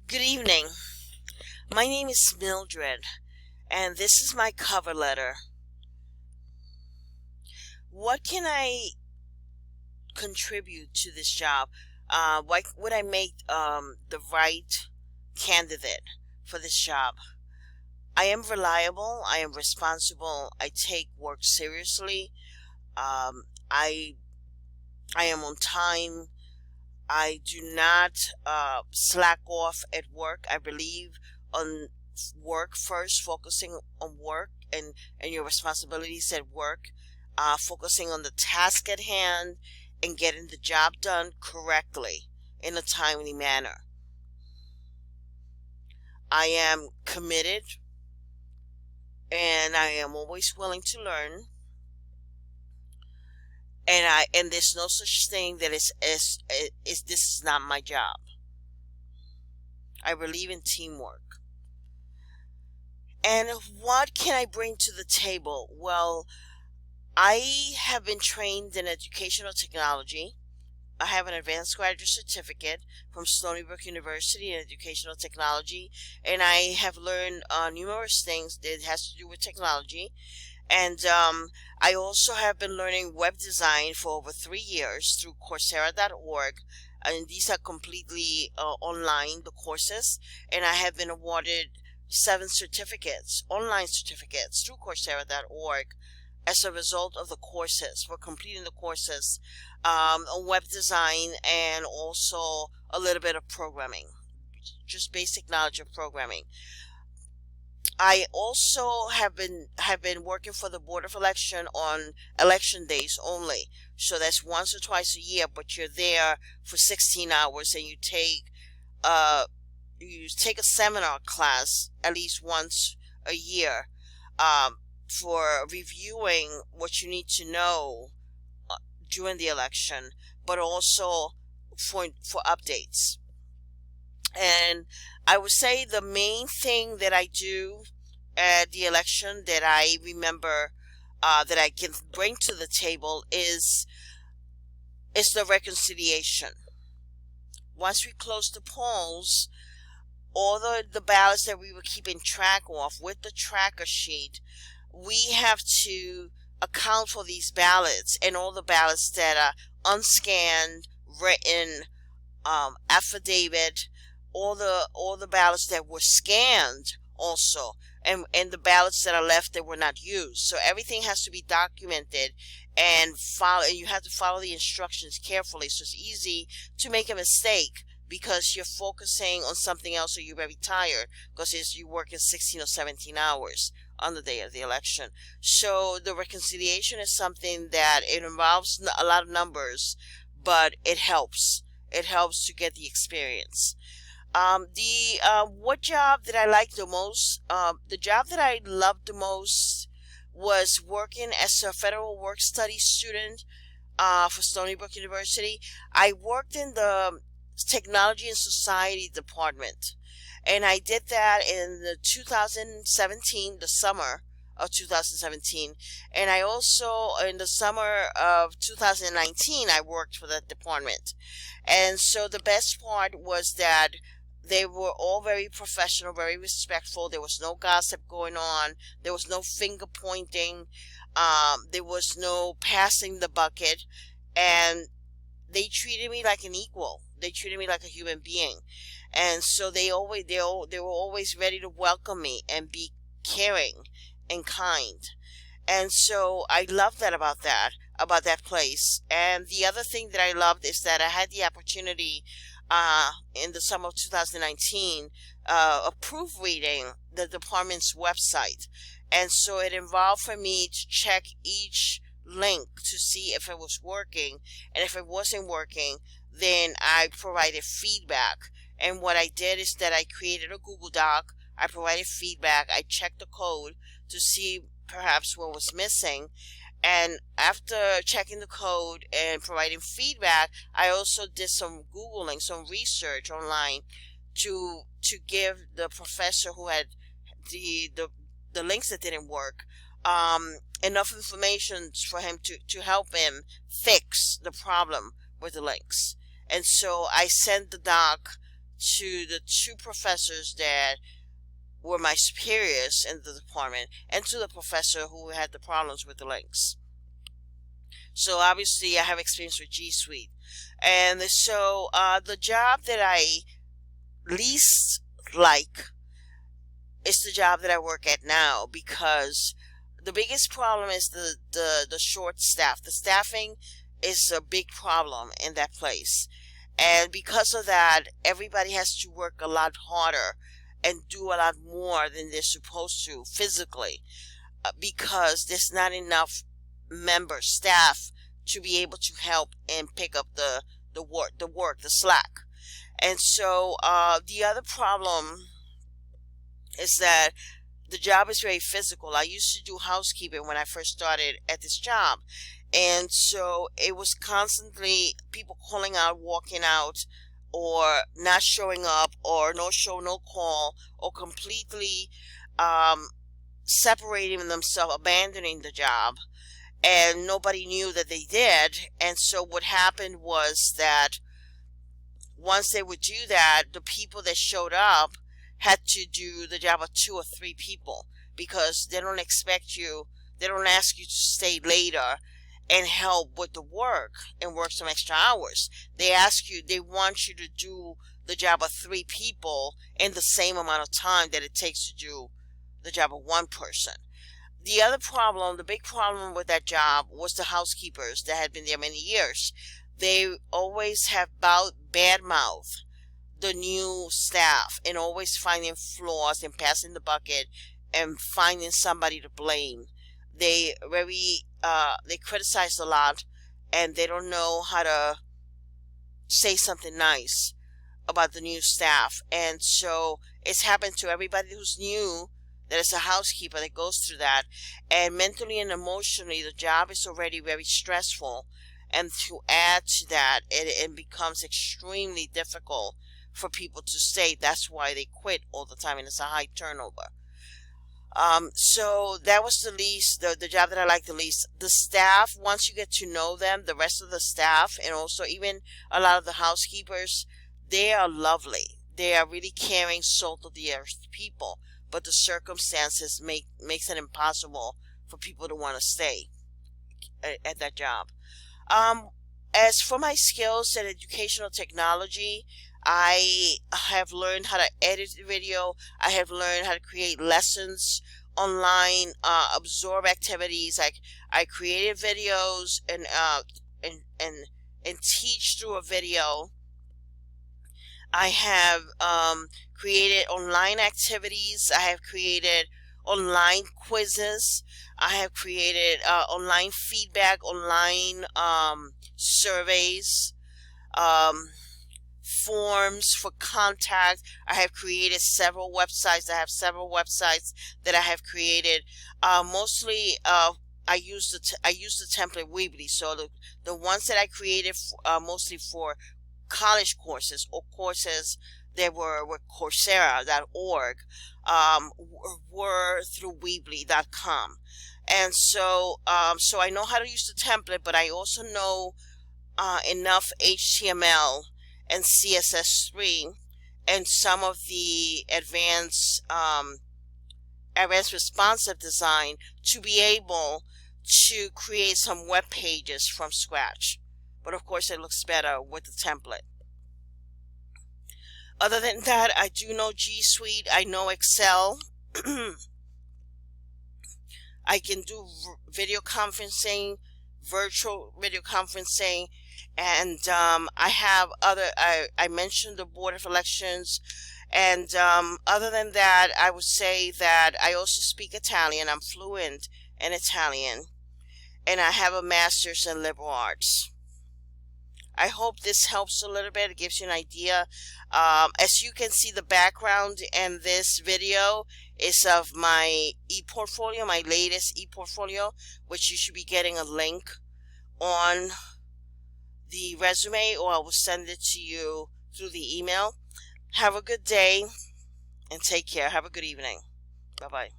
Good evening. My name is Mildred, and this is my cover letter. What can I contribute to this job? Why would I make the right candidate for this job? I am reliable. I am responsible. I take work seriously. Um, I I am on time. I do not slack off at work. I believe on work first, focusing on work and your responsibilities at work, focusing on the task at hand and getting the job done correctly in a timely manner. I am committed and I am always willing to learn. And there's no such thing that is this is not my job. I believe in teamwork. And what can I bring to the table? Well, I have been trained in educational technology. I have an advanced graduate certificate from Stony Brook University in educational technology, and I have learned numerous things that has to do with technology. And I also have been learning web design for over 3 years through Coursera.org. And these are completely online, the courses. And I have been awarded 7 certificates, online certificates through Coursera.org as a result of the courses, for completing the courses on web design and also a little bit of programming, just basic knowledge of programming. I also have been working for the Board of Election on election days only. So that's once or twice a year, but you're there for 16 hours and you take a seminar class at least once a year for reviewing what you need to know during the election, but also for updates. And I would say the main thing that I do at the election that I remember that I can bring to the table is the reconciliation. Once we close the polls, all the ballots that we were keeping track of with the tracker sheet, we have to account for these ballots and all the ballots that are unscanned, written, affidavit, all the ballots that were scanned also, and the ballots that are left that were not used. So everything has to be documented and follow. And you have to follow the instructions carefully. So it's easy to make a mistake because you're focusing on something else or you're very tired because you're working 16 or 17 hours on the day of the election. So the reconciliation is something that it involves a lot of numbers, but it helps. It helps to get the experience. The What job that I like the most? The job that I loved the most was working as a federal work study student for Stony Brook University. I worked in the Technology and Society department, and I did that in the 2017, the summer of 2017, and I also in the summer of 2019 I worked for that department. And so the best part was that they were all very professional, very respectful. There was no gossip going on. There was no finger pointing. There was no passing the bucket. And they treated me like an equal. They treated me like a human being. And so they were always ready to welcome me and be caring and kind. And so I love about that place. And the other thing that I loved is that I had the opportunity in the summer of 2019 of proofreading the department's website. And so it involved for me to check each link to see if it was working. And if it wasn't working, then I provided feedback. And what I did is that I created a Google Doc. I provided feedback. I checked the code to see perhaps what was missing. And after checking the code and providing feedback, I also did some Googling, some research online to give the professor who had the links that didn't work enough information for him to help him fix the problem with the links. And so I sent the doc to the two professors that were my superiors in the department, and to the professor who had the problems with the links. So obviously I have experience with G Suite. And so the job that I least like is the job that I work at now, because the biggest problem is the short staff. The staffing is a big problem in that place. And because of that, everybody has to work a lot harder and do a lot more than they're supposed to physically, because there's not enough staff to be able to help and pick up the slack. And so the other problem is that the job is very physical. I used to do housekeeping when I first started at this job, and so it was constantly people calling out, walking out, or not showing up, or no show, no call, or completely separating themselves, abandoning the job, and nobody knew that they did. And so what happened was that once they would do that, the people that showed up had to do the job of 2 or 3 people, because they don't ask you to stay later and help with the work and work some extra hours. They want you to do the job of 3 people in the same amount of time that it takes to do the job of 1 person. The big problem with that job was the housekeepers that had been there many years. They always have bad mouth the new staff, and always finding flaws and passing the bucket and finding somebody to blame. They criticize a lot, and they don't know how to say something nice about the new staff. And so it's happened to everybody who's new that is a housekeeper that goes through that. And mentally and emotionally, the job is already very stressful, and to add to that, it becomes extremely difficult for people to stay. That's why they quit all the time, and it's a high turnover. So that was the job that I liked the least. The staff, once you get to know them, the rest of the staff, and also even a lot of the housekeepers, they are lovely. They are really caring, salt of the earth people, but the circumstances makes it impossible for people to want to stay at that job. As for my skills in educational technology, I have learned how to edit video. I have learned how to create lessons online, absorb activities. I created videos and teach through a video. I have created online activities. I have created online quizzes. I have created online feedback, online surveys, forms for contact. I have created several websites. I have several websites that I have created. Mostly, I use the template Weebly. So the ones that I created mostly for college courses or courses that were with Coursera.org were through Weebly.com. And so I know how to use the template, but I also know enough HTML and CSS3 and some of the advanced responsive design to be able to create some web pages from scratch. But of course, it looks better with the template. Other than that, I do know G Suite. I know Excel. I can do video conferencing, virtual video conferencing, and I have I mentioned the Board of Elections, and other than that, I would say that I also speak Italian. I'm fluent in Italian, and I have a master's in liberal arts. I hope this helps a little bit. It gives you an idea. As you can see, the background in this video is of my e-portfolio, my latest e-portfolio, which you should be getting a link on the resume, or I will send it to you through the email. Have a good day and take care. Have a good evening. Bye-bye.